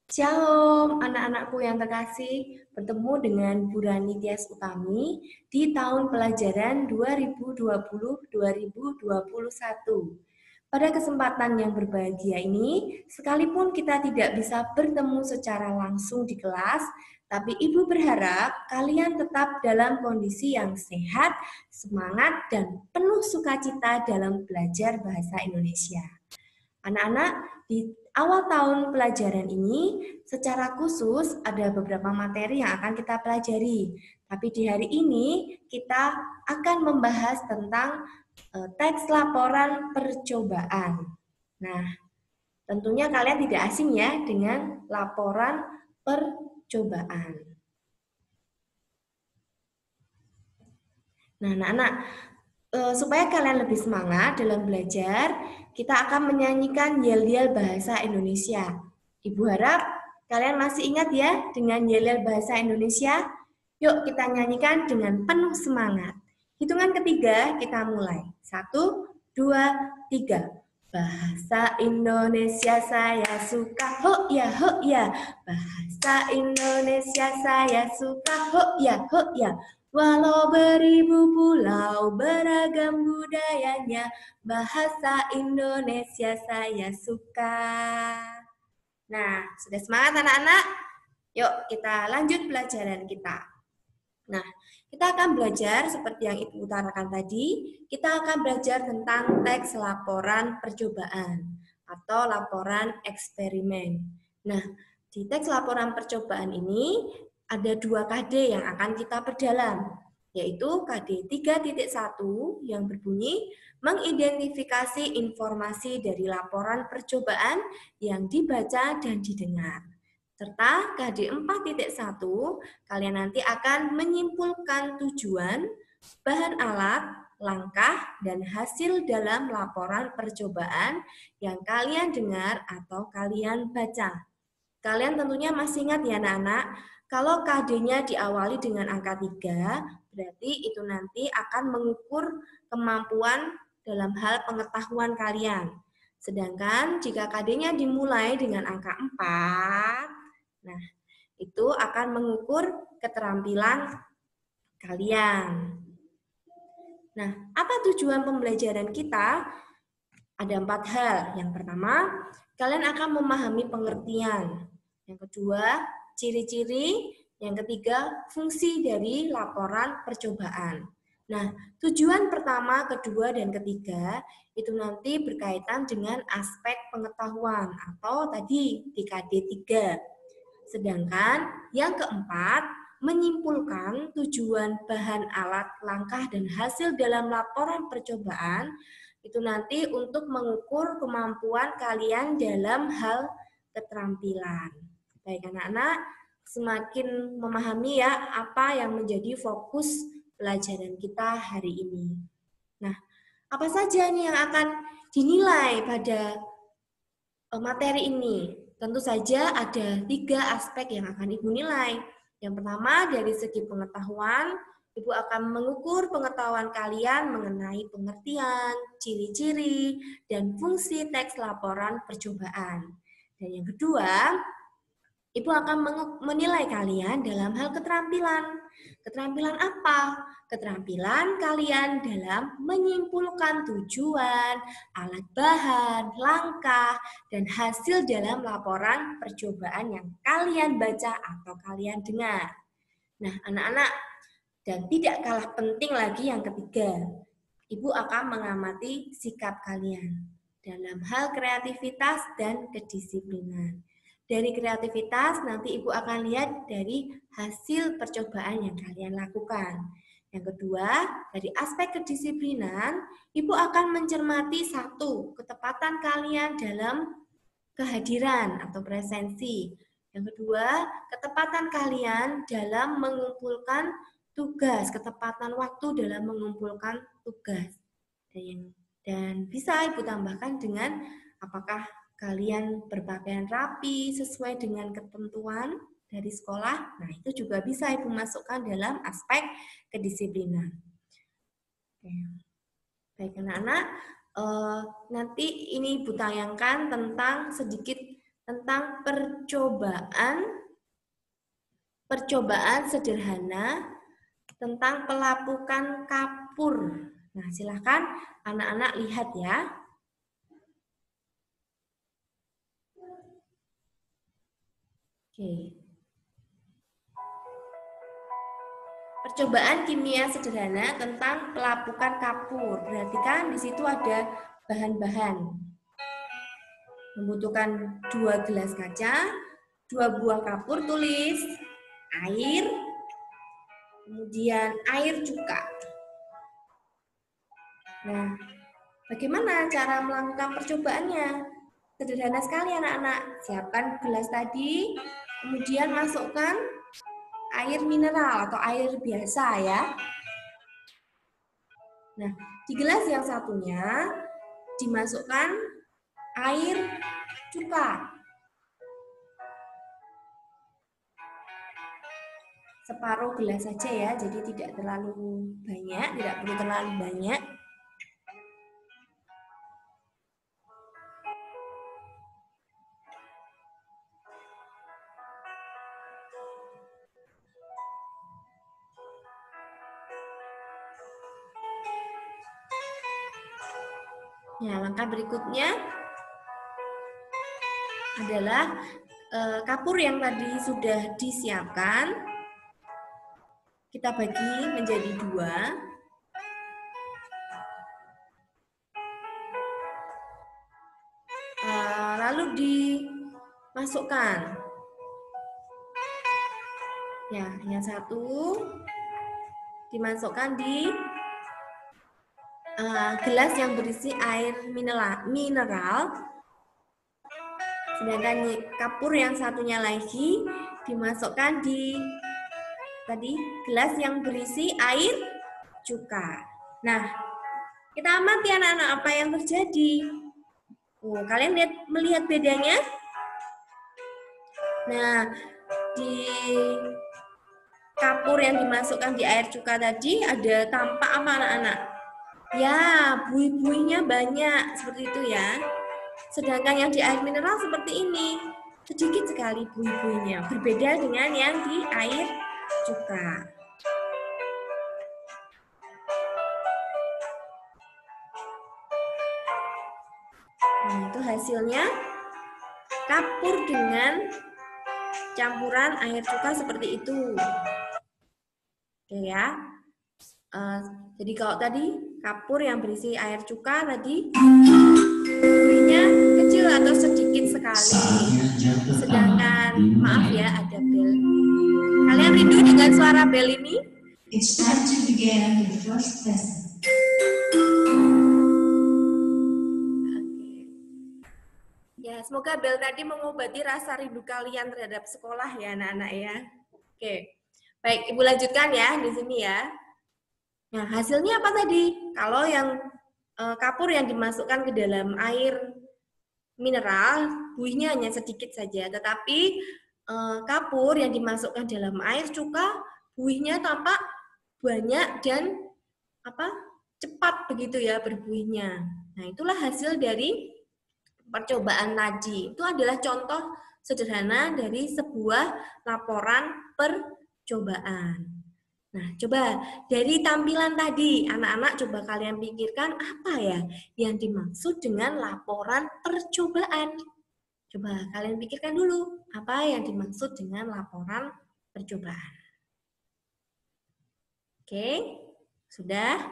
Shalom, anak-anakku yang terkasih, bertemu dengan Bu Rani Tias Utami di tahun pelajaran 2020-2021. Pada kesempatan yang berbahagia ini, sekalipun kita tidak bisa bertemu secara langsung di kelas, tapi Ibu berharap kalian tetap dalam kondisi yang sehat, semangat, dan penuh sukacita dalam belajar bahasa Indonesia. Anak-anak, di awal tahun pelajaran ini, secara khusus ada beberapa materi yang akan kita pelajari. Tapi di hari ini, kita akan membahas tentang teks laporan percobaan. Nah, tentunya kalian tidak asing ya dengan laporan percobaan. Nah, anak-anak, supaya kalian lebih semangat dalam belajar, kita akan menyanyikan yel-yel bahasa Indonesia. Ibu harap kalian masih ingat ya dengan yel-yel bahasa Indonesia. Yuk kita nyanyikan dengan penuh semangat. Hitungan ketiga kita mulai. 1, 2, 3. Bahasa Indonesia saya suka, ho ya, ho ya. Bahasa Indonesia saya suka, ho ya, ho ya. Walau beribu pulau, beragam budayanya, bahasa Indonesia saya suka. Nah, sudah semangat anak-anak? Yuk kita lanjut pelajaran kita. Nah, kita akan belajar seperti yang Ibu utarakan tadi, kita akan belajar tentang teks laporan percobaan atau laporan eksperimen. Nah, di teks laporan percobaan ini ada 2 KD yang akan kita perdalam, yaitu KD 3.1 yang berbunyi mengidentifikasi informasi dari laporan percobaan yang dibaca dan didengar. Serta KD 4.1, kalian nanti akan menyimpulkan tujuan, bahan alat, langkah, dan hasil dalam laporan percobaan yang kalian dengar atau kalian baca. Kalian tentunya masih ingat ya anak-anak, kalau KD-nya diawali dengan angka 3, berarti itu nanti akan mengukur kemampuan dalam hal pengetahuan kalian. Sedangkan jika KD-nya dimulai dengan angka 4, nah itu akan mengukur keterampilan kalian. Nah, apa tujuan pembelajaran kita? Ada 4 hal. Yang pertama, kalian akan memahami pengertian. Yang kedua, ciri-ciri. Yang ketiga, fungsi dari laporan percobaan. Nah, tujuan pertama, kedua, dan ketiga itu nanti berkaitan dengan aspek pengetahuan atau tadi di KD 3. Sedangkan yang keempat, menyimpulkan tujuan bahan alat, langkah, dan hasil dalam laporan percobaan itu nanti untuk mengukur kemampuan kalian dalam hal keterampilan. Baik anak-anak, semakin memahami ya apa yang menjadi fokus pelajaran kita hari ini. Nah, apa saja nih yang akan dinilai pada materi ini? Tentu saja ada 3 aspek yang akan Ibu nilai. Yang pertama dari segi pengetahuan, Ibu akan mengukur pengetahuan kalian mengenai pengertian, ciri-ciri, dan fungsi teks laporan percobaan. Dan yang kedua, Ibu akan menilai kalian dalam hal keterampilan. Keterampilan apa? Keterampilan kalian dalam menyimpulkan tujuan, alat bahan, langkah, dan hasil dalam laporan percobaan yang kalian baca atau kalian dengar. Nah, anak-anak, dan tidak kalah penting lagi yang ketiga, Ibu akan mengamati sikap kalian dalam hal kreativitas dan kedisiplinan. Dari kreativitas nanti Ibu akan lihat dari hasil percobaan yang kalian lakukan. Yang kedua, dari aspek kedisiplinan, Ibu akan mencermati 1, ketepatan kalian dalam kehadiran atau presensi. Yang kedua, ketepatan kalian dalam mengumpulkan tugas, ketepatan waktu dalam mengumpulkan tugas. Dan bisa Ibu tambahkan dengan apakah kalian berpakaian rapi sesuai dengan ketentuan dari sekolah. Nah, itu juga bisa Ibu masukkan dalam aspek kedisiplinan. Oke. Baik anak-anak, nanti ini Ibu tayangkan sedikit tentang percobaan sederhana tentang pelapukan kapur. Nah, silahkan anak-anak lihat ya. Oke. Percobaan kimia sederhana tentang pelapukan kapur. Perhatikan di situ ada bahan-bahan. Membutuhkan 2 gelas kaca, 2 buah kapur, tulis air, kemudian air cuka. Nah, bagaimana cara melakukan percobaannya? Sederhana sekali anak-anak. Siapkan gelas tadi, kemudian masukkan air mineral atau air biasa ya. Nah, di gelas yang satunya dimasukkan air cuka. Separuh gelas saja ya, jadi tidak terlalu banyak, tidak perlu terlalu banyak. Ya, langkah berikutnya adalah kapur yang tadi sudah disiapkan, kita bagi menjadi 2. Lalu dimasukkan. Ya, yang satu dimasukkan di gelas yang berisi air mineral. Sedangkan kapur yang satunya lagi dimasukkan di tadi gelas yang berisi air cuka. Nah, kita amati anak-anak apa yang terjadi. Kalian melihat bedanya? Nah, di kapur yang dimasukkan di air cuka tadi ada tampak apa anak-anak? Ya, buih-buihnya banyak seperti itu ya. Sedangkan yang di air mineral seperti ini, sedikit sekali buih-buihnya, berbeda dengan yang di air cuka. Nah, itu hasilnya kapur dengan campuran air cuka seperti itu. Oke ya. Jadi kalau tadi kapur yang berisi air cuka tadi buihnya kecil atau sedikit sekali. Sedangkan maaf ya ada bel. Kalian rindu dengan suara bel ini? It's time to begin the first lesson. Ya, semoga bel tadi mengobati rasa rindu kalian terhadap sekolah ya anak-anak ya. Oke. Baik, Ibu lanjutkan ya di sini ya. Nah, hasilnya apa tadi? Kalau yang kapur yang dimasukkan ke dalam air mineral, buihnya hanya sedikit saja. Tetapi kapur yang dimasukkan dalam air cuka, buihnya tampak banyak dan cepat begitu ya berbuihnya. Nah, itulah hasil dari percobaan tadi. Itu adalah contoh sederhana dari sebuah laporan percobaan. Nah, coba dari tampilan tadi, anak-anak coba kalian pikirkan apa ya yang dimaksud dengan laporan percobaan. Coba kalian pikirkan dulu, apa yang dimaksud dengan laporan percobaan. Oke, sudah?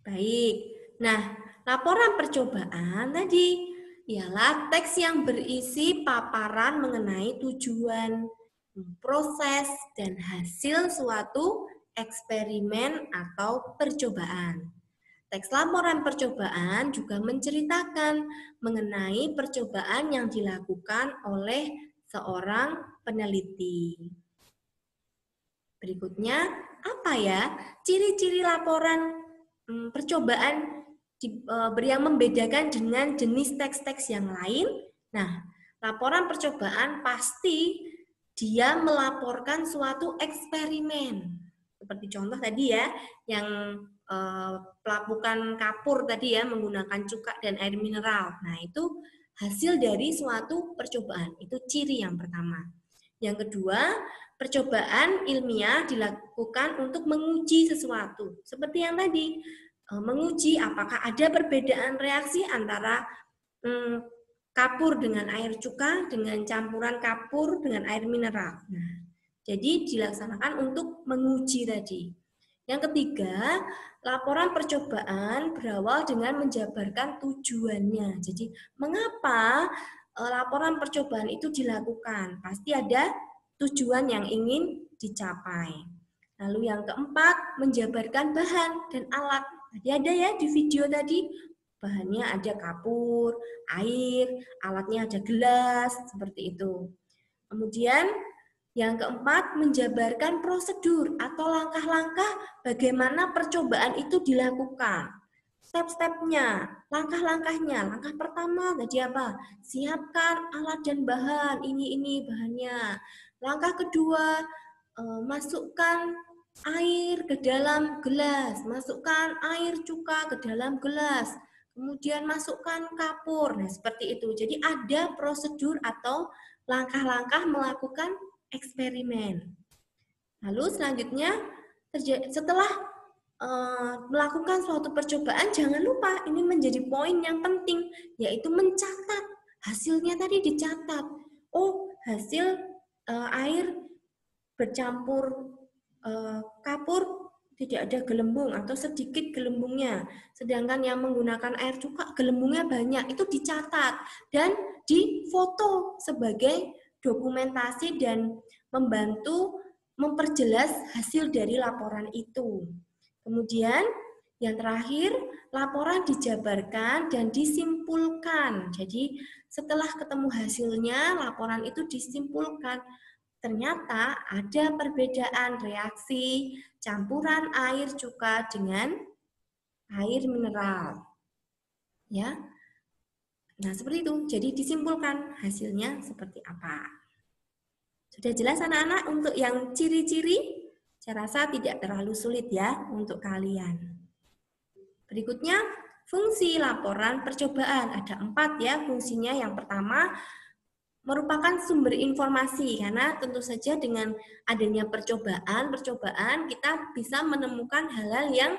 Baik. Nah, laporan percobaan tadi ialah teks yang berisi paparan mengenai tujuan, proses, dan hasil suatu eksperimen atau percobaan. Teks laporan percobaan juga menceritakan mengenai percobaan yang dilakukan oleh seorang peneliti. Berikutnya, apa ya ciri-ciri laporan percobaan yang membedakan dengan jenis teks-teks yang lain? Nah, laporan percobaan pasti dia melaporkan suatu eksperimen. Seperti contoh tadi ya, yang pelapukan kapur tadi ya menggunakan cuka dan air mineral. Nah, itu hasil dari suatu percobaan. Itu ciri yang pertama. Yang kedua, percobaan ilmiah dilakukan untuk menguji sesuatu. Seperti yang tadi, menguji apakah ada perbedaan reaksi antara kapur dengan air cuka dengan campuran kapur dengan air mineral. Nah, jadi dilaksanakan untuk menguji tadi. Yang ketiga, laporan percobaan berawal dengan menjabarkan tujuannya. Jadi, mengapa laporan percobaan itu dilakukan? Pasti ada tujuan yang ingin dicapai. Lalu yang keempat, menjabarkan bahan dan alat. Tadi ada ya di video tadi, bahannya ada kapur, air, alatnya ada gelas, seperti itu. Kemudian yang keempat, menjabarkan prosedur atau langkah-langkah bagaimana percobaan itu dilakukan. Step-stepnya, langkah-langkahnya. Langkah pertama tadi apa? Siapkan alat dan bahan, ini bahannya. Langkah kedua, masukkan air ke dalam gelas, masukkan air cuka ke dalam gelas, kemudian masukkan kapur. Nah, seperti itu. Jadi ada prosedur atau langkah-langkah melakukan eksperimen. Lalu selanjutnya, setelah melakukan suatu percobaan, jangan lupa ini menjadi poin yang penting, yaitu mencatat. Hasilnya tadi dicatat. Oh, hasil air bercampur kapur tidak ada gelembung atau sedikit gelembungnya. Sedangkan yang menggunakan air cuka gelembungnya banyak, itu dicatat dan difoto sebagai dokumentasi dan membantu memperjelas hasil dari laporan itu. Kemudian yang terakhir, laporan dijabarkan dan disimpulkan. Jadi setelah ketemu hasilnya, laporan itu disimpulkan. Ternyata ada perbedaan reaksi campuran air cuka dengan air mineral. Ya. Nah, seperti itu. Jadi disimpulkan hasilnya seperti apa. Sudah jelas anak-anak untuk yang ciri-ciri? Saya rasa tidak terlalu sulit ya untuk kalian. Berikutnya, fungsi laporan percobaan. Ada 4 ya fungsinya. Yang pertama, merupakan sumber informasi, karena tentu saja dengan adanya percobaan kita bisa menemukan hal-hal yang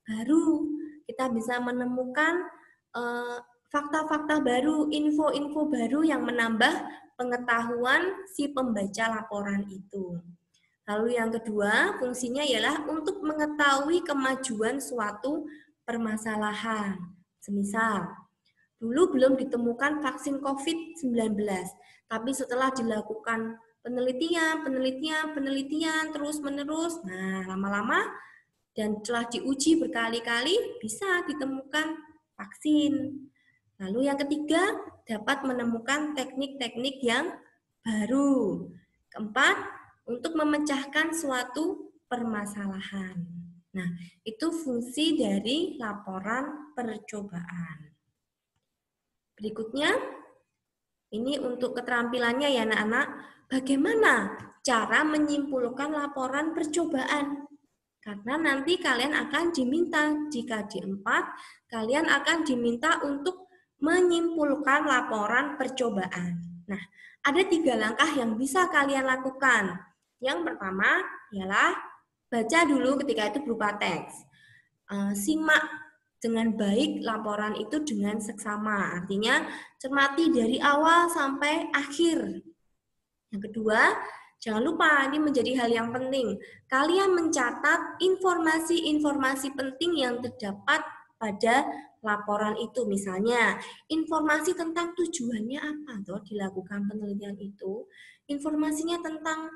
baru, kita bisa menemukan fakta-fakta baru, info-info baru yang menambah pengetahuan si pembaca laporan itu. Lalu yang kedua, fungsinya ialah untuk mengetahui kemajuan suatu permasalahan. Semisal, dulu belum ditemukan vaksin COVID-19, tapi setelah dilakukan penelitian, terus-menerus, nah lama-lama dan telah diuji berkali-kali, bisa ditemukan vaksin. Lalu yang ketiga, dapat menemukan teknik-teknik yang baru. Keempat, untuk memecahkan suatu permasalahan. Nah, itu fungsi dari laporan percobaan. Berikutnya, ini untuk keterampilannya ya anak-anak, bagaimana cara menyimpulkan laporan percobaan? Karena nanti kalian akan diminta, jika di 4, kalian akan diminta untuk menyimpulkan laporan percobaan. Nah, ada 3 langkah yang bisa kalian lakukan. Yang pertama ialah baca dulu ketika itu berupa teks. Simak dengan baik laporan itu dengan seksama. Artinya cermati dari awal sampai akhir. Yang kedua, jangan lupa ini menjadi hal yang penting. Kalian mencatat informasi-informasi penting yang terdapat pada laporan itu. Misalnya, informasi tentang tujuannya apa toh dilakukan penelitian itu. Informasinya tentang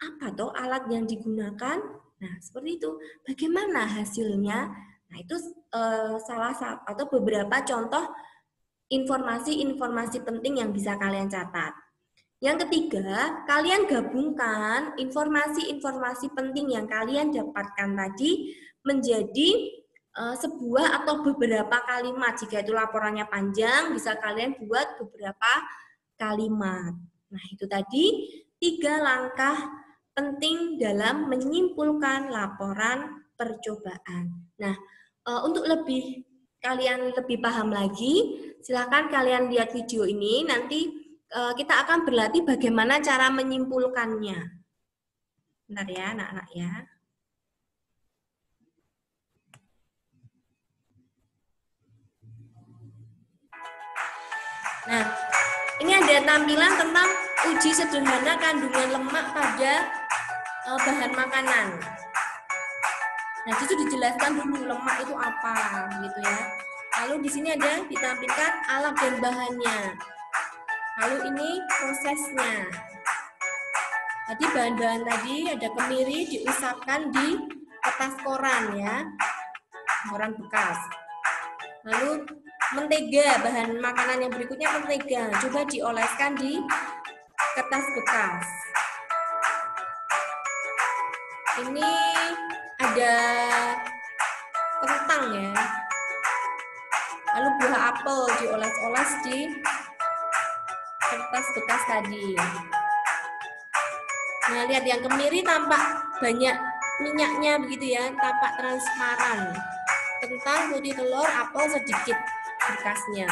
apa toh alat yang digunakan. Nah, seperti itu. Bagaimana hasilnya? Nah, itu salah satu atau beberapa contoh informasi-informasi penting yang bisa kalian catat. Yang ketiga, kalian gabungkan informasi-informasi penting yang kalian dapatkan tadi menjadi sebuah atau beberapa kalimat. Jika itu laporannya panjang, bisa kalian buat beberapa kalimat. Nah, itu tadi 3 langkah penting dalam menyimpulkan laporan percobaan. Nah, untuk lebih kalian lebih paham lagi, silakan kalian lihat video ini. Nanti kita akan berlatih bagaimana cara menyimpulkannya. Bentar ya, anak-anak ya. Nah, ini ada tampilan tentang uji sederhana kandungan lemak pada bahan makanan. Nah, itu dijelaskan dulu lemak itu apa, gitu ya. Lalu di sini ada ditampilkan alat dan bahannya. Lalu ini prosesnya. Tadi bahan-bahan tadi ada kemiri diusapkan di kertas koran ya, koran bekas. Lalu mentega, bahan makanan yang berikutnya mentega. Coba dioleskan di kertas bekas. Ini ada kentang ya. Lalu buah apel dioles-oles di kertas bekas tadi. Nah, lihat yang kemiri tampak banyak minyaknya begitu ya, tampak transparan. Kentang, putih telur, apel sedikit bekasnya.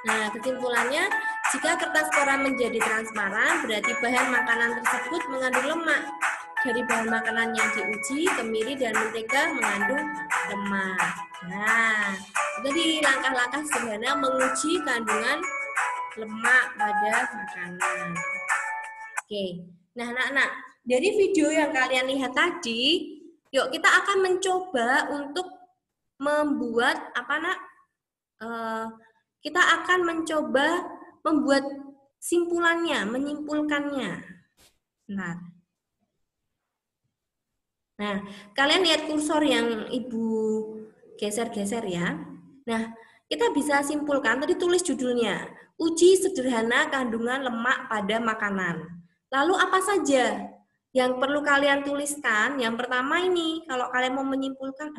Nah, kesimpulannya, jika kertas koran menjadi transparan, berarti bahan makanan tersebut mengandung lemak. Dari bahan makanan yang diuji, kemiri dan mentega mengandung lemak. Nah, jadi langkah-langkah sederhana menguji kandungan lemak pada makanan. Oke, nah anak-anak, dari video yang kalian lihat tadi, yuk kita akan mencoba untuk membuat apa nak? Kita akan mencoba membuat simpulannya, menyimpulkannya. Nah, kalian lihat kursor yang Ibu geser-geser ya. Nah, kita bisa simpulkan, tadi tulis judulnya, uji sederhana kandungan lemak pada makanan. Lalu apa saja yang perlu kalian tuliskan? Yang pertama ini, kalau kalian mau menyimpulkan,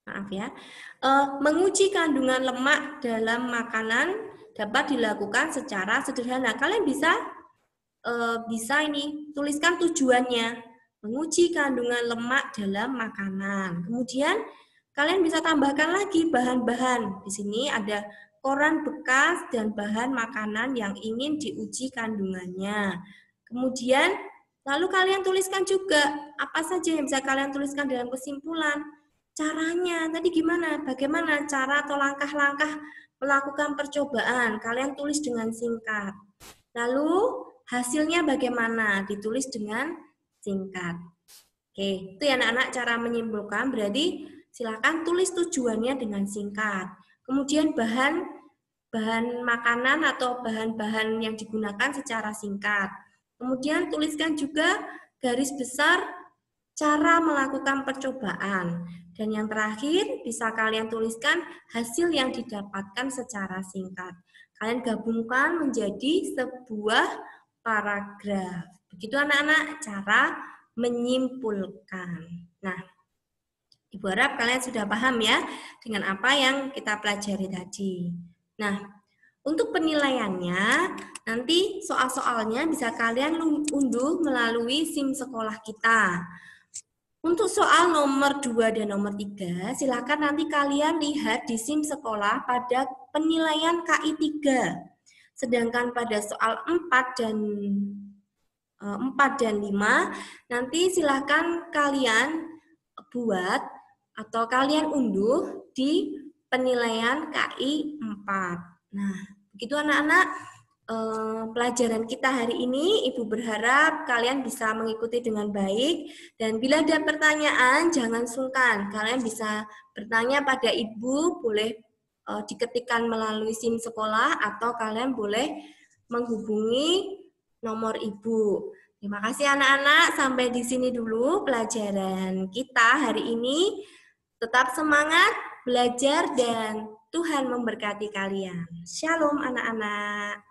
maaf ya, menguji kandungan lemak dalam makanan dapat dilakukan secara sederhana. Kalian bisa ini tuliskan tujuannya, menguji kandungan lemak dalam makanan. Kemudian kalian bisa tambahkan lagi bahan-bahan. Di sini ada koran bekas dan bahan makanan yang ingin diuji kandungannya. Kemudian lalu kalian tuliskan juga apa saja yang bisa kalian tuliskan dalam kesimpulan. Caranya tadi gimana? Bagaimana cara atau langkah-langkah melakukan percobaan? Kalian tulis dengan singkat. Lalu hasilnya bagaimana? Ditulis dengan singkat. Oke, itu ya anak-anak cara menyimpulkan. Berarti silakan tulis tujuannya dengan singkat. Kemudian bahan makanan atau bahan-bahan yang digunakan secara singkat. Kemudian tuliskan juga garis besar cara melakukan percobaan. Dan yang terakhir bisa kalian tuliskan hasil yang didapatkan secara singkat. Kalian gabungkan menjadi sebuah paragraf. Begitu anak-anak cara menyimpulkan. Nah, Ibu harap kalian sudah paham ya dengan apa yang kita pelajari tadi. Nah, untuk penilaiannya, nanti soal-soalnya bisa kalian unduh melalui SIM sekolah kita. Untuk soal nomor 2 dan nomor 3, silakan nanti kalian lihat di SIM sekolah pada penilaian KI 3. Sedangkan pada soal 4 dan 5, nanti silakan kalian buat atau kalian unduh di penilaian KI 4. Nah, begitu anak-anak pelajaran kita hari ini. Ibu berharap kalian bisa mengikuti dengan baik. Dan bila ada pertanyaan, jangan sungkan. Kalian bisa bertanya pada Ibu, boleh diketikkan melalui SIM sekolah, atau kalian boleh menghubungi nomor Ibu. Terima kasih anak-anak, sampai di sini dulu pelajaran kita hari ini. Tetap semangat belajar dan Tuhan memberkati kalian. Shalom anak-anak.